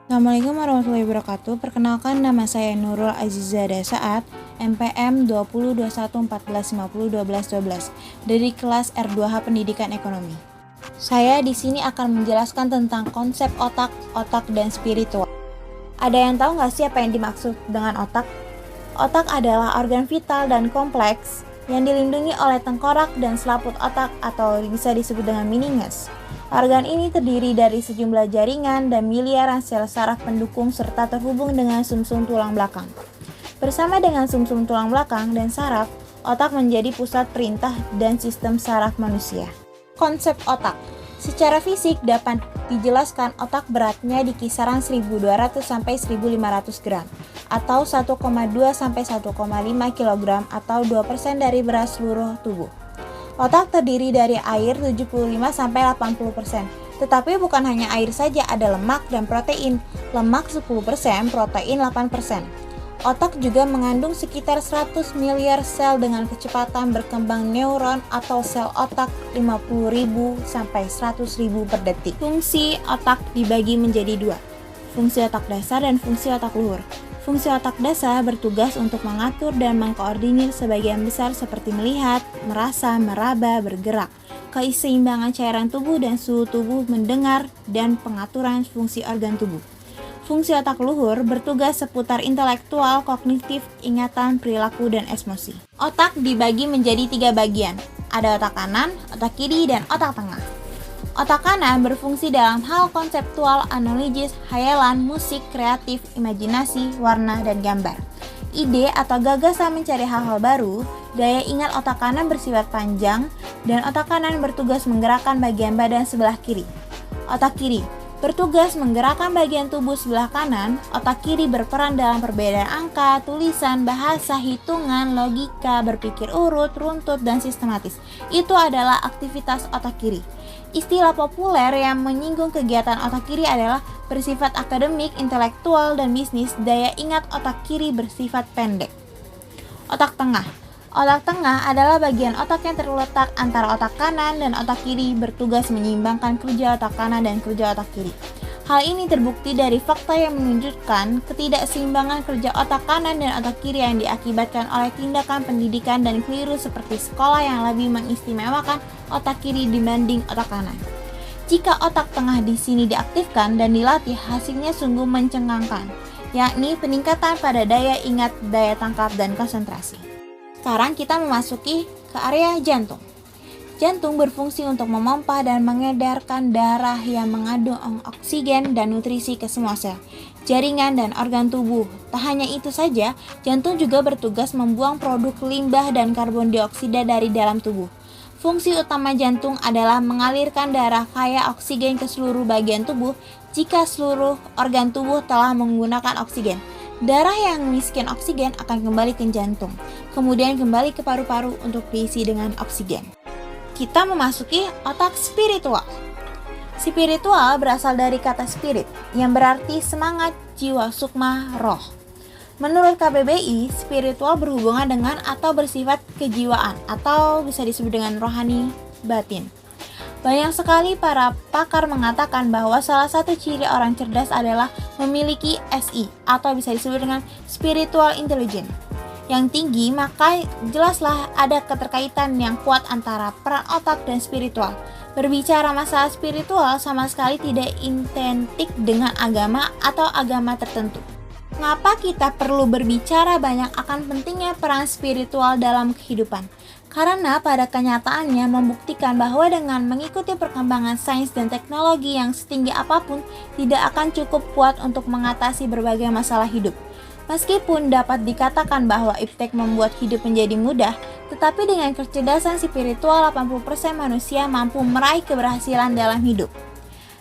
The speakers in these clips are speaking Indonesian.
Assalamualaikum warahmatullahi wabarakatuh. Perkenalkan, nama saya Nurul Azizada Saat, MPM 202114501212 dari kelas R2H Pendidikan Ekonomi. Saya di sini akan menjelaskan tentang konsep otak, dan spiritual. Ada yang tahu nggak sih apa yang dimaksud dengan otak? Otak adalah organ vital dan kompleks yang dilindungi oleh tengkorak dan selaput otak atau bisa disebut dengan meninges. Organ ini terdiri dari sejumlah jaringan dan miliaran sel saraf pendukung serta terhubung dengan sumsum tulang belakang. Bersama dengan sumsum tulang belakang dan saraf, otak menjadi pusat perintah dan sistem saraf manusia. Konsep otak. Secara fisik dapat dijelaskan otak beratnya di kisaran 1200 sampai 1500 gram atau 1,2 sampai 1,5 kg atau 2% dari berat seluruh tubuh. Otak terdiri dari air 75 sampai 80%. Tetapi bukan hanya air saja, ada lemak dan protein. Lemak 10%, protein 8%. Otak juga mengandung sekitar 100 miliar sel dengan kecepatan berkembang neuron atau sel otak 50.000 sampai 100.000 per detik. Fungsi otak dibagi menjadi dua, fungsi otak dasar dan fungsi otak luhur. Fungsi otak dasar bertugas untuk mengatur dan mengkoordinir sebagian besar seperti melihat, merasa, meraba, bergerak, keseimbangan cairan tubuh dan suhu tubuh, mendengar, dan pengaturan fungsi organ tubuh. Fungsi otak luhur bertugas seputar intelektual, kognitif, ingatan, perilaku, dan emosi. Otak dibagi menjadi 3 bagian. Ada otak kanan, otak kiri, dan otak tengah. Otak kanan berfungsi dalam hal konseptual, analisis, hayalan, musik, kreatif, imajinasi, warna, dan gambar. Ide atau gagasan mencari hal-hal baru. Daya ingat otak kanan bersifat panjang, dan otak kanan bertugas menggerakkan bagian badan sebelah kiri. Otak kiri bertugas menggerakkan bagian tubuh sebelah kanan. Otak kiri berperan dalam perbedaan angka, tulisan, bahasa, hitungan, logika, berpikir urut, runtut, dan sistematis. Itu adalah aktivitas otak kiri. Istilah populer yang menyinggung kegiatan otak kiri adalah bersifat akademik, intelektual, dan bisnis. Daya ingat otak kiri bersifat pendek. Otak tengah. Otak tengah adalah bagian otak yang terletak antara otak kanan dan otak kiri, bertugas menyeimbangkan kerja otak kanan dan kerja otak kiri. Hal ini terbukti dari fakta yang menunjukkan ketidakseimbangan kerja otak kanan dan otak kiri yang diakibatkan oleh tindakan pendidikan dan keliru seperti sekolah yang lebih mengistimewakan otak kiri dibanding otak kanan. Jika otak tengah di sini diaktifkan dan dilatih, hasilnya sungguh mencengangkan, yakni peningkatan pada daya ingat, daya tangkap, dan konsentrasi. Sekarang kita memasuki ke area jantung. Jantung berfungsi untuk memompa dan mengedarkan darah yang mengandung oksigen dan nutrisi ke semua sel, jaringan, dan organ tubuh. Tak hanya itu saja, jantung juga bertugas membuang produk limbah dan karbon dioksida dari dalam tubuh. Fungsi utama jantung adalah mengalirkan darah kaya oksigen ke seluruh bagian tubuh. Jika seluruh organ tubuh telah menggunakan oksigen, darah yang miskin oksigen akan kembali ke jantung, kemudian kembali ke paru-paru untuk diisi dengan oksigen. Kita memasuki otak spiritual. Spiritual berasal dari kata spirit, yang berarti semangat, jiwa, sukma, roh. Menurut KBBI, spiritual berhubungan dengan atau bersifat kejiwaan, atau bisa disebut dengan rohani batin. Banyak sekali para pakar mengatakan bahwa salah satu ciri orang cerdas adalah memiliki SI atau bisa disebut dengan spiritual intelligence yang tinggi, maka jelaslah ada keterkaitan yang kuat antara peran otak dan spiritual. Berbicara masalah spiritual sama sekali tidak identik dengan agama atau agama tertentu. Mengapa kita perlu berbicara banyak akan pentingnya peran spiritual dalam kehidupan? Karena pada kenyataannya membuktikan bahwa dengan mengikuti perkembangan sains dan teknologi yang setinggi apapun tidak akan cukup kuat untuk mengatasi berbagai masalah hidup. Meskipun dapat dikatakan bahwa iptek membuat hidup menjadi mudah, tetapi dengan kecerdasan spiritual 80% manusia mampu meraih keberhasilan dalam hidup.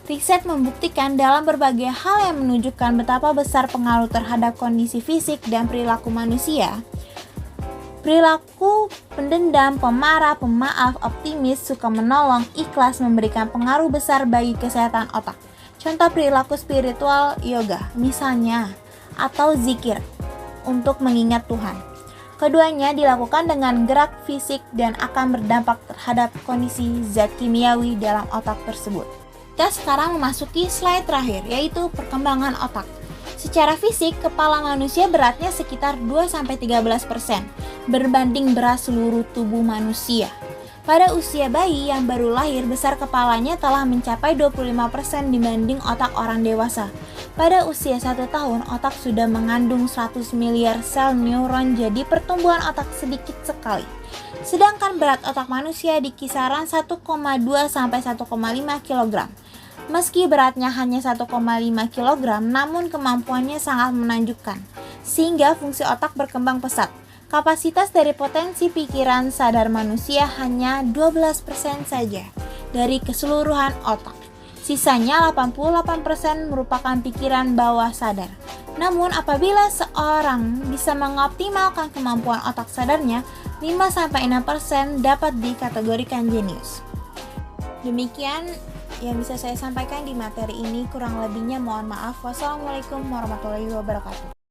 Riset membuktikan dalam berbagai hal yang menunjukkan betapa besar pengaruh terhadap kondisi fisik dan perilaku manusia. Perilaku pendendam, pemarah, pemaaf, optimis, suka menolong, ikhlas memberikan pengaruh besar bagi kesehatan otak. Contoh perilaku spiritual yoga, misalnya, atau zikir untuk mengingat Tuhan. Keduanya dilakukan dengan gerak fisik dan akan berdampak terhadap kondisi zat kimiawi dalam otak tersebut. Kita sekarang memasuki slide terakhir, yaitu perkembangan otak. Secara fisik, kepala manusia beratnya sekitar 2-13% berbanding berat seluruh tubuh manusia. Pada usia bayi yang baru lahir, besar kepalanya telah mencapai 25% dibanding otak orang dewasa. Pada usia 1 tahun, otak sudah mengandung 100 miliar sel neuron, jadi pertumbuhan otak sedikit sekali. Sedangkan berat otak manusia di kisaran 1,2-1,5 kg. Meski beratnya hanya 1,5 kg, namun kemampuannya sangat menakjubkan, sehingga fungsi otak berkembang pesat. Kapasitas dari potensi pikiran sadar manusia hanya 12% saja dari keseluruhan otak. Sisanya 88% merupakan pikiran bawah sadar. Namun apabila seorang bisa mengoptimalkan kemampuan otak sadarnya, 5-6% dapat dikategorikan jenius. Demikian yang bisa saya sampaikan di materi ini, kurang lebihnya mohon maaf. Wassalamualaikum warahmatullahi wabarakatuh.